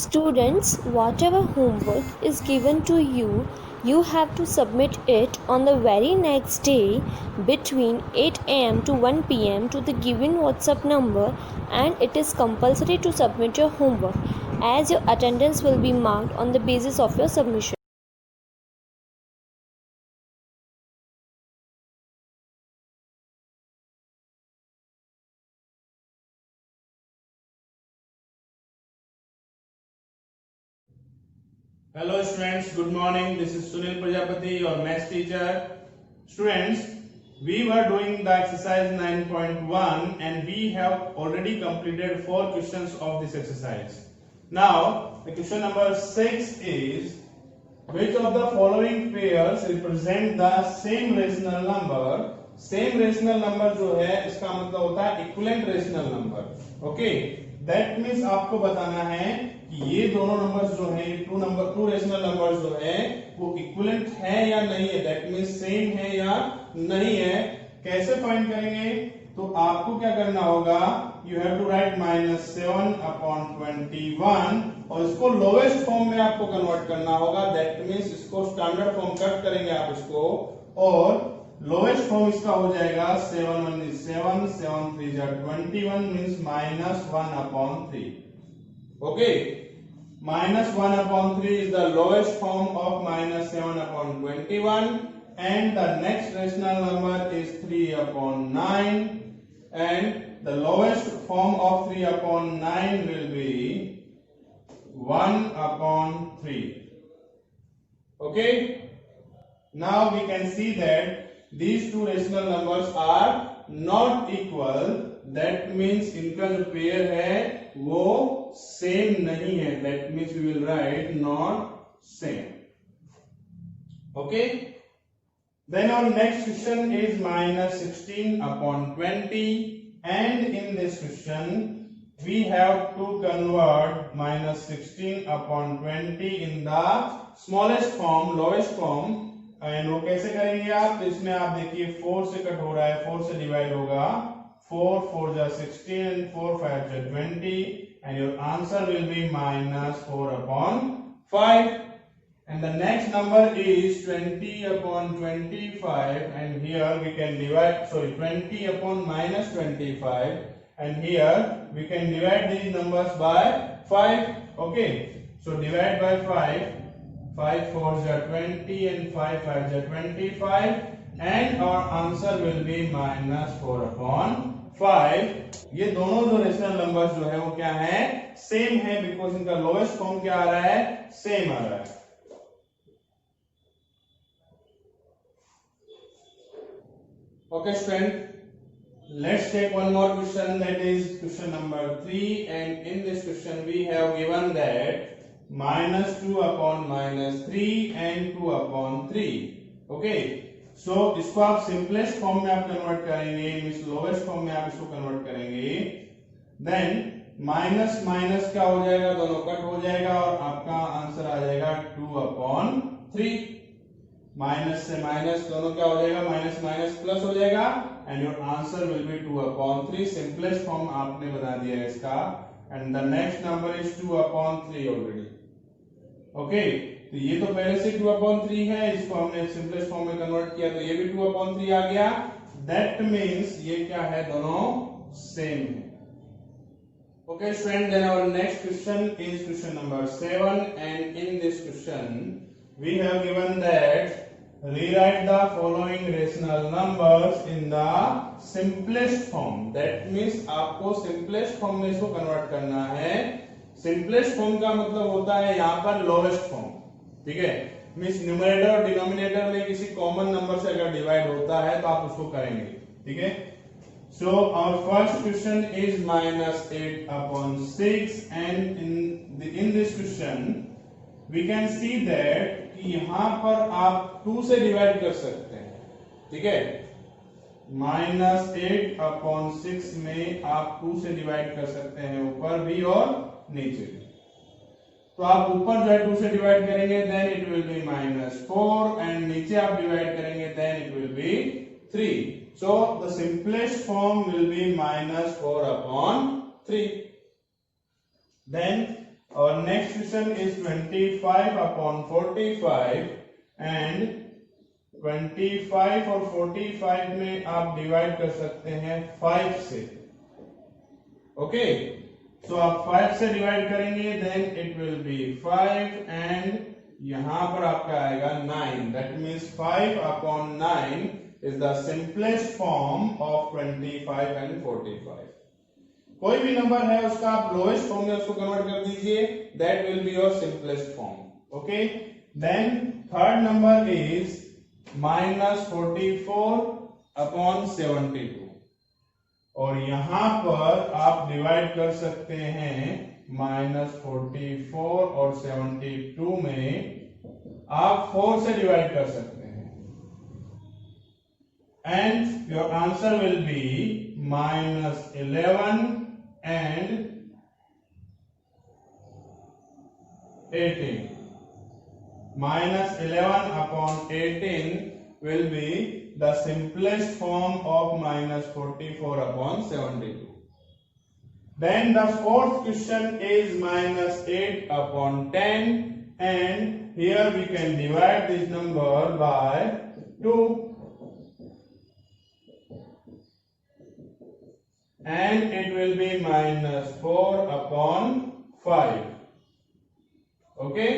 Students, whatever homework is given to you, you have to submit it on the very next day between 8 am to 1 pm to the given WhatsApp number, and it is compulsory to submit your homework as your attendance will be marked on the basis of your submission. Hello students, good morning. This is Sunil Prajapati, your maths teacher. Students, we were doing the exercise 9.1 and we have already completed 4 questions of this exercise. Now, the question number 6 is, which of the following pairs represent the same rational number? Same rational number जो है इसका मतलब होता है equivalent rational number. Okay, that means आपको बताना है कि ये दोनों नंबर्स जो है टू रेशनल नंबर्स जो है वो इक्विवेलेंट है या नहीं है, दैट मींस सेम है या नहीं है. कैसे फाइंड करेंगे? तो आपको क्या करना होगा, यू हैव टू राइट -7/21 और इसको लोवेस्ट फॉर्म में आपको कन्वर्ट करना होगा. दैट मींस इसको स्टैंडर्ड फॉर्म कट करेंगे आप इसको, और लोवेस्ट फॉर्म इसका हो जाएगा 7 1 is 7, 7 3 is 21 means -1/3. Okay, -1/3 is the lowest form of -7/21, and the next rational number is 3/9, and the lowest form of 3/9 will be 1/3. Okay, now we can see that these two rational numbers are not equal. That means इनका जो pair है वो same नहीं है. That means we will write not same. Okay. Then our next question is -16/20, and in this question we have to convert -16/20 in the smallest form, lowest form. And वो कैसे करेंगे आप? तो इसमें आप देखिए 4 से कट हो रहा है, 4 से डिवाइड होगा, 4 4 जा 16 and 4 5 जा 20, and your answer will be -4/5. And the next number is 20/25, and here we can divide, 20/-25, and here we can divide these numbers by 5. Okay, so divide by 5. 5 4 are 20 and 5 5 are 25, and our answer will be -4/5. ये दोनों जो rational numbers जो है वो क्या है? Same है, because इनका लोएस्ट फॉर्म क्या आ रहा है? सेम आ रहा है. Okay student, let's take one more question, that is question number 3, and in this question we have given that -2/-3 and 2/3. Okay, सो इसको आप सिंपलेस्ट फॉर्म में आप कन्वर्ट करेंगे, मींस लोवेस्ट फॉर्म में आप इसको कन्वर्ट करेंगे. देन माइनस माइनस क्या हो जाएगा? दोनों कट हो जाएगा और आपका आंसर आ जाएगा 2/3. माइनस से माइनस दोनों क्या हो जाएगा? माइनस माइनस प्लस हो जाएगा, and your answer will be 2/3. Simplest form आपने बना दिया है इसका, and the next number is 2/3 already. Okay, तो ये तो पहले से 2/3 है, इसको हमने सिंपलेस्ट फॉर्म में कन्वर्ट किया तो ये भी 2/3 आ गया. दैट मींस ये क्या है? दोनों सेम है. Okay student, then our next question is question number 7, and in this question we have given that rewrite the following rational numbers in the simplest form. That means आपको simplest form में इसको convert करना है. Simplest form का मतलब होता है यहाँ पर लोवेस्ट फॉर्म. ठीक है, मींस न्यूमरेटर और डिनोमिनेटर में किसी कॉमन नंबर से अगर डिवाइड होता है तो आप उसको करेंगे. ठीक है, so our first question is -8/6, and in this question we can see that कि यहां पर आप 2 से डिवाइड कर सकते हैं. ठीक है, -8/6 में आप 2 से डिवाइड कर सकते हैं, ऊपर भी और नीचे. तो आप ऊपर जो है 2 से डिवाइड करेंगे, then it will be -4, and नीचे आप डिवाइड करेंगे, then it will be 3. So the simplest form will be -4/3. Then और next question is 25 upon 45 and 25 और 45 में आप डिवाइड कर सकते हैं 5 से। ओके, सो आप 5 से डिवाइड करेंगे then it will be 5 and यहां पर आपका आएगा 9। That means 5 upon 9 is the simplest form of 25 and 45। कोई भी नंबर है उसका आप लोएस्ट फॉर्म में उसको कन्वर्ट कर दीजिए, that will be your simplest form. Okay, then third number is -44 upon 72 और यहां पर आप डिवाइड कर सकते हैं -44 और 72 में आप 4 से डिवाइड कर सकते हैं and your answer will be -11 and 18. -11 upon 18 will be the simplest form of -44 upon 72. Then the fourth question is -8 upon 10 and here we can divide this number by 2 and it will be -4 upon 5. Okay,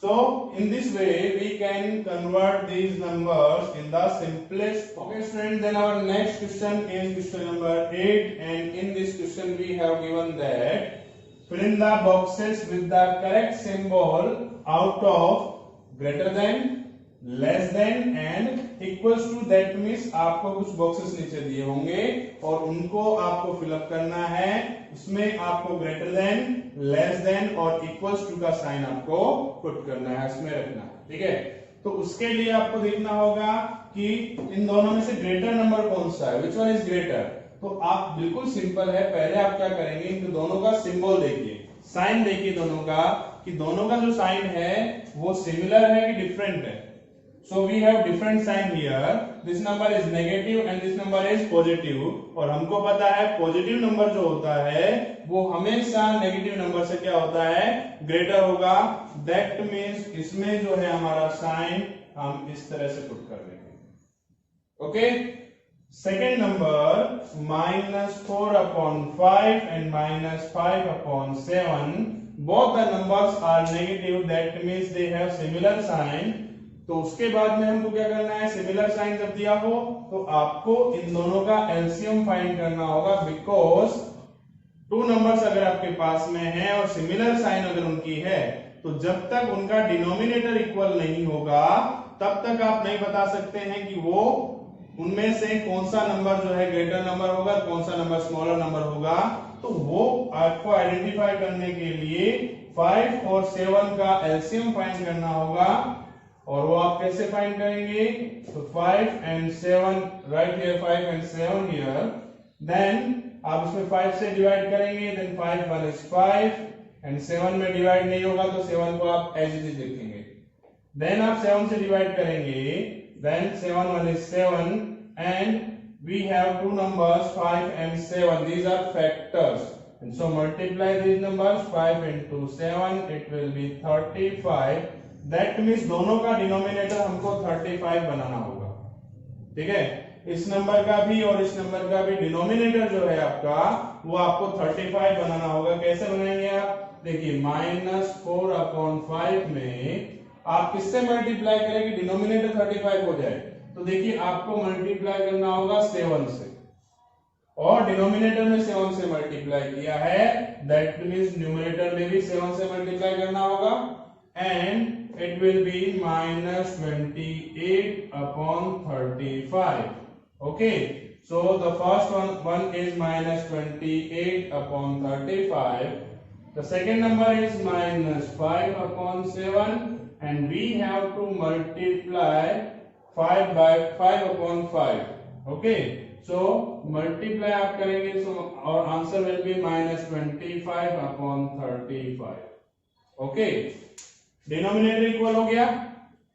so in this way we can convert these numbers in the simplest form. Okay students, then our next question is question number 8 and in this question we have given that fill in the boxes with the correct symbol out of greater than, less than and equals to. That means आपको कुछ boxes नीचे दिए होंगे और उनको आपको fill up करना है, उसमें आपको ग्रेटर देन, लेस देन और इक्वल्स टू का साइन आपको पुट करना है, उसमें रखना है। ठीक है, तो उसके लिए आपको देखना होगा कि इन दोनों में से ग्रेटर नंबर कौन सा है, विच वन इज ग्रेटर। तो आप बिल्कुल सिंपल है, पहले आप क्या करेंगे, इन दोनों का सिंबल देखिए, साइन देखिए दोनों का, कि दोनों का जो साइन है वो सिमिलर है कि डिफरेंट है। So we have different sign here. This number is negative and this number is positive. और हमको पता है पॉजिटिव नंबर जो होता है वो हमेशा नेगेटिव नंबर से क्या होता है, ग्रेटर होगा। That means इसमें जो है हमारा साइन हम इस तरह से पुट कर देंगे। Okay, second number -4 upon 5 and -5 upon 7. Both the numbers are negative. That means they have similar sign. तो उसके बाद में हमको क्या करना है, सिमिलर साइन जब दिया हो तो आपको इन दोनों का एलसीएम फाइंड करना होगा, बिकॉज 2 नंबर्स अगर आपके पास में है और सिमिलर साइन अगर उनकी है तो जब तक उनका डिनोमिनेटर इक्वल नहीं होगा तब तक आप नहीं बता सकते हैं कि वो उनमें से कौन सा नंबर जो है ग्रेटर नंबर होगा, कौन सा नंबर स्मॉलर नंबर होगा। तो वो आपको आइडेंटिफाई करने के लिए 5 और 7 का एलसीएम फाइंड करना होगा। और वो आप कैसे फाइंड करेंगे, तो 5 and 7 right here, 5 and 7 here, then आप इसमें 5 से डिवाइड करेंगे, देन 5 1 is 5 एंड 7 में डिवाइड नहीं होगा तो 7 को आप एज इट इज लिखेंगे। देन आप 7 से डिवाइड करेंगे, then 7 1 is 7 and we have 2 numbers 5 and 7, these are factors and so multiply these numbers, 5 into 7 it will be 35। That means दोनों का डिनोमिनेटर हमको 35 बनाना होगा। ठीक है, इस नंबर का भी और इस नंबर का भी डिनोमिनेटर जो है आपका वो आपको 35 बनाना होगा। कैसे बनाएंगे आप, देखिए -4 upon 5 में आप किससे मल्टीप्लाई करें कि डिनोमिनेटर 35 हो जाए, तो देखिए आपको मल्टीप्लाई करना होगा 7 से और डिनोमिनेटर में 7 से मल्टीप्लाई किया है, दैट मीन्स न्यूमरेटर में भी 7 से मल्टीप्लाई करना होगा and it will be -28 upon 35. Okay, so the first one is -28 upon 35. The second number is -5 upon 7 and we have to multiply 5 by 5 upon 5. Okay, so multiply आप करेंगे so our answer will be -25 upon 35. Okay, denominator equal हो गया।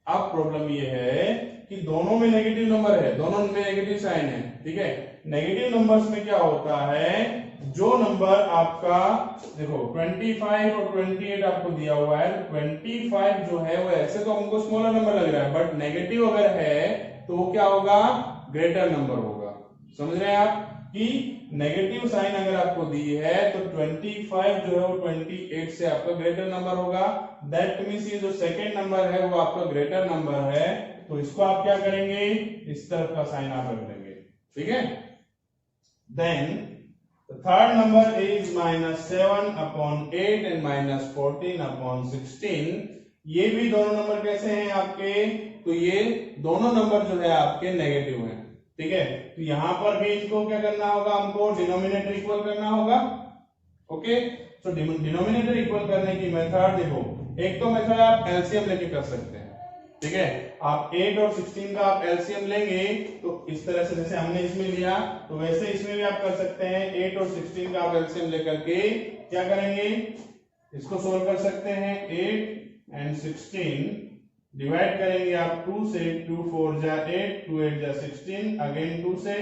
अब problem ये है कि दोनों में नेगेटिव नंबर है, दोनों में नेगेटिव साइन है। ठीक है, नेगेटिव नंबर्स में क्या होता है, जो नंबर आपका देखो 25 और 28 आपको दिया हुआ है, 25 जो है वो ऐसे तो हमको स्मॉलर नंबर लग रहा है, बट नेगेटिव अगर है तो वो क्या होगा, ग्रेटर नंबर होगा। समझ रहे हैं आप कि नेगेटिव साइन अगर आपको दी है तो 25 जो है वो 28 से आपका ग्रेटर नंबर होगा। दैट मींस ये जो सेकंड नंबर है वो आपका ग्रेटर नंबर है, तो इसको आप क्या करेंगे, इस तरफ का साइन आप रख देंगे। ठीक है, then third number is -7/8 and -14/16। ये भी दोनों नंबर कैसे हैं आपके, तो ये दोनों नंबर जो है आपके नेगेटिव हैं। ठीक है, तो यहां पर भी इसको क्या करना होगा, हमको डिनोमिनेटर इक्वल करना होगा। ओके, तो डिनोमिनेटर इक्वल करने की मेथड देखो, एक तो मेथड आप एलसीएम लेके कर सकते हैं। ठीक है, आप 8 और 16 का आप एलसीएम लेंगे तो इस तरह से जैसे हमने इसमें लिया तो वैसे इसमें भी आप कर सकते हैं। 8 और 16 का आप एलसीएम लेकर के क्या करेंगे, इसको सोल्व कर सकते हैं। 8 and 16 डिवाइड करेंगे आप 2 से, 2 4 जा 8, 2 8 जा 16, अगेन 2 से,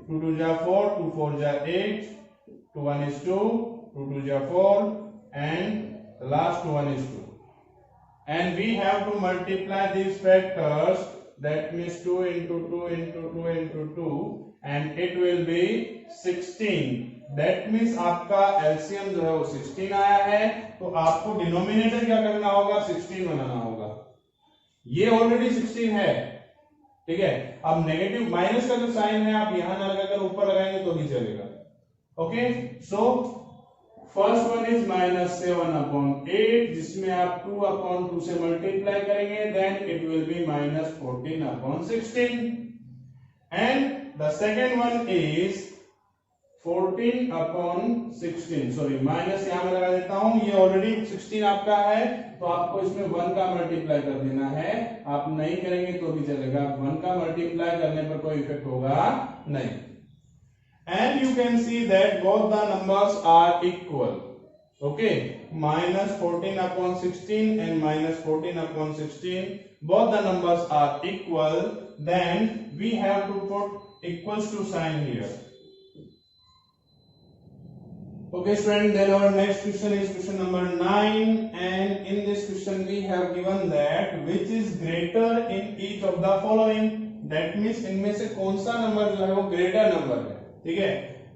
2 2 जा 4, 2 4 जा 8, 2 1 is 2, 2 2 ja 4, and the last one is 2. And we have to multiply these factors, that means 2 into 2 into 2 into 2, and it will be 16. That means आपका LCM जो है वो 16 आया है, तो आपको डिनोमिनेटर क्या करना होगा, 16 बनाना होगा। ये ऑलरेडी 16 है। ठीक है, अब नेगेटिव माइनस का जो साइन है आप यहां ना लगाकर ऊपर लगाएंगे तो भी चलेगा। Okay, so first one is -7/8, जिसमें आप 2/2 से मल्टीप्लाई करेंगे, then it will be -14/16, and the second one is 14/16। Sorry, minus यहां में लगा देता हूं, ये ऑलरेडी 16 आपका है, तो आपको इसमें 1 का मल्टीप्लाई कर देना है। आप नहीं करेंगे तो भी चलेगा, 1 का मल्टीप्लाई करने पर कोई इफेक्ट होगा नहीं। And you can see that both the numbers are equal. Okay, -14/16 and -14/16, both the numbers are equal. Then we have to put equals to sign here. Okay student, then our next question is question number 9, and in this question we have given that which is greater in each of the following. That means इनमें से कौन सा number जो है वो greater number है। ठीक है,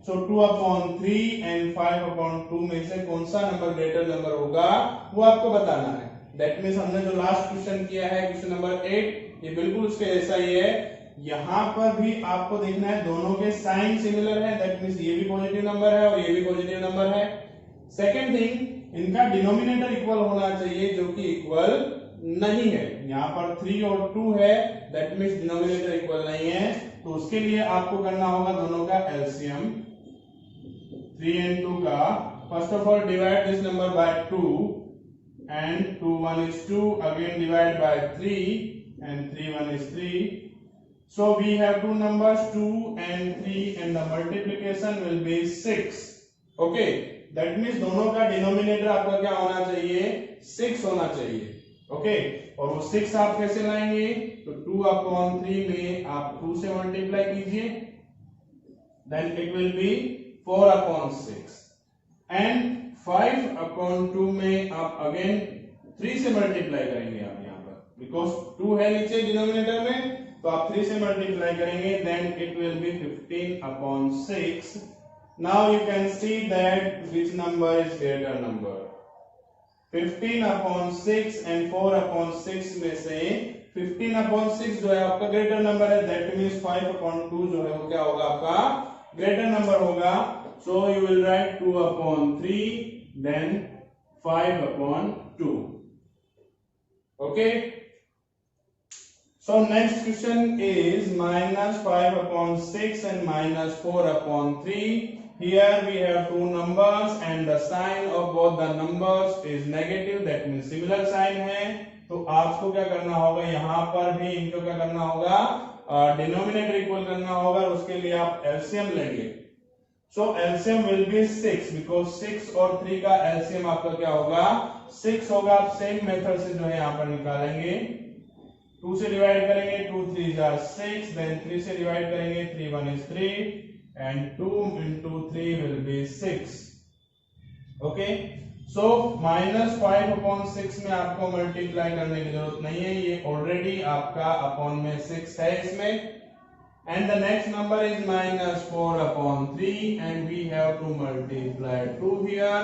सो 2/3 एंड 5/2 में से कौन सा नंबर ग्रेटर नंबर होगा वो आपको बताना है। दैट मींस हमने जो लास्ट क्वेश्चन किया है, क्वेश्चन नंबर 8, ये बिल्कुल उसके जैसा ही है। यहां पर भी आपको देखना है दोनों के साइन सिमिलर है, दैट मींस ये भी पॉजिटिव नंबर है और ये भी पॉजिटिव नंबर है। सेकंड थिंग, इनका डिनोमिनेटर इक्वल होना चाहिए, जो कि इक्वल नहीं है। यहाँ पर 3 और 2 है, दैट मींस डिनोमिनेटर इक्वल नहीं है, तो उसके लिए आपको करना होगा दोनों का एलसीएम 3 and 2 का। First of all divide this number by 2 and 2 1 is 2, again divide by 3 and 3 1 is 3. So we have two numbers 2 and 3 and the multiplication will be 6. Okay, that means दोनों का डिनोमिनेटर आपका क्या होना चाहिए, 6 होना चाहिए। Okay, और वो 6 आप कैसे लाएंगे, तो 2/3 में आप 2 से मल्टीप्लाई कीजिए, then it will be 4/6, and 5/2 में आप अगेन 3 से मल्टीप्लाई करेंगे। आप यहाँ पर बिकॉज 2 है नीचे डिनोमिनेटर में, तो आप 3 से मल्टीप्लाई करेंगे, then it will be 15/6। Now you can see that which number is greater number. 15/6 and 4/6 में से 15/6 जो है आपका ग्रेटर नंबर है, दैट मींस 5/2 जो है वो क्या होगा, आपका ग्रेटर नंबर होगा। So you will write 2/3 then 5/2। Okay, so next question is -5/6 and -4/3. Here we have two numbers and the sign of both the numbers is negative, that means similar sign है। तो आपको क्या करना होगा, यहाँ पर भी इनको क्या करना होगा, डिनोमिनेटर इक्वल करना होगा, और उसके लिए आप एलसीएम लेंगे। सो एलसीएम विल बी 6, बिकॉज 6 और 3 का एलसीएम आपका क्या होगा, 6 होगा। आप सेम मेथड से जो है यहाँ पर निकालेंगे, 2 से डिवाइड करेंगे, 2 3 जा 6, देन 3 से डिवाइड करेंगे, 3 1 is 3, and 2 into 3 will be 6. Okay, सो -5/6 में आपको मल्टीप्लाई करने की जरूरत नहीं है, ये ऑलरेडी आपका अपॉन में 6 है इसमें. And the next number is -4/3 and we have to multiply 2 here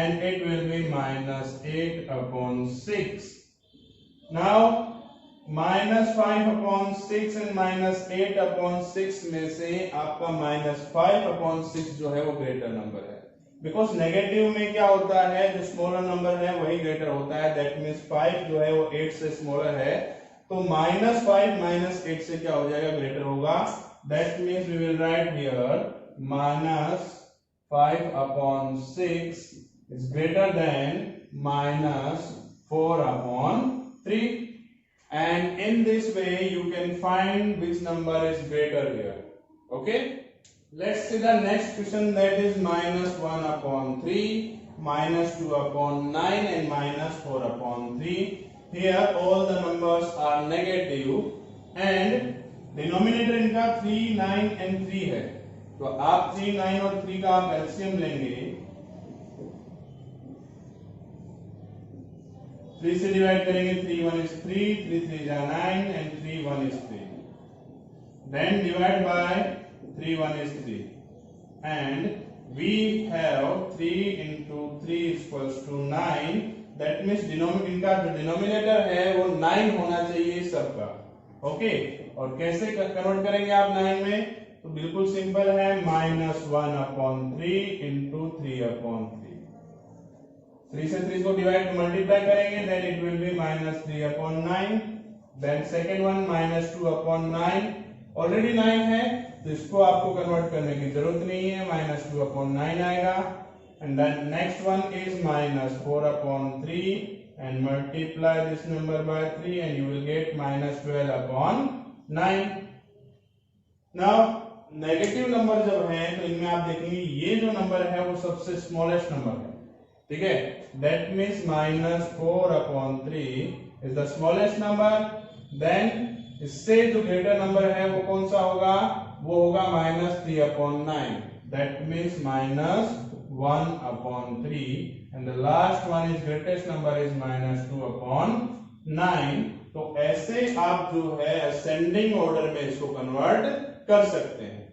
and it will be -8/6. Now -5/6 and -8/6 में से आपका -5/6 जो है वो ग्रेटर नंबर है, बिकॉज नेगेटिव में क्या होता है, जो स्मॉलर नंबर है वही ग्रेटर होता है. दैट मीन्स 5 जो है वो 8 से स्मॉलर है, तो -5 -8 से क्या हो जाएगा, ग्रेटर होगा. That means we will write here -5/6 is greater than -4/3 and in this way you can find which number is greater here. Okay, let's see the next question, that is -1/3, -2/9 and -4/3. Here all the numbers are negative and denominator इनका 3, 9 and 3 है, तो आप 3, 9 और 3 का आप LCM लेंगे. 3 से divide करेंगे, 3 1 is 3, 3 3 is 9 and 3 1 is 3. Then divide by 3 1 is 3 and we have 3 into 3 equals to 9. That means इनका जो डिनोमिनेटर है वो 9 होना चाहिए सबका. ओके, और कैसे कन्वर्ट करेंगे आप 9 में, तो बिल्कुल सिंपल है, -1/3 into 3/3. 3 से 3 को डिवाइड मल्टीप्लाई करेंगे, then it will be -3/9. Then second one -2/9, already 9 है तो इसको आपको कन्वर्ट करने की जरूरत नहीं है, -2/9 आएगा. And then next one is -4/3 and multiply this number by 3 and you will get -12/9. Now negative number जब है तो इनमें आप देखेंगे ये जो नंबर है वो सबसे स्मॉलेस्ट नंबर है, ठीक है. That means -4/3 is the smallest number. Then इससे जो ग्रेटर नंबर है वो कौन सा होगा, वो होगा -3/9. That means -1/3 and the last one is greatest number is -2/9. तो ऐसे आप जो है असेंडिंग ऑर्डर में इसको कन्वर्ट कर सकते हैं.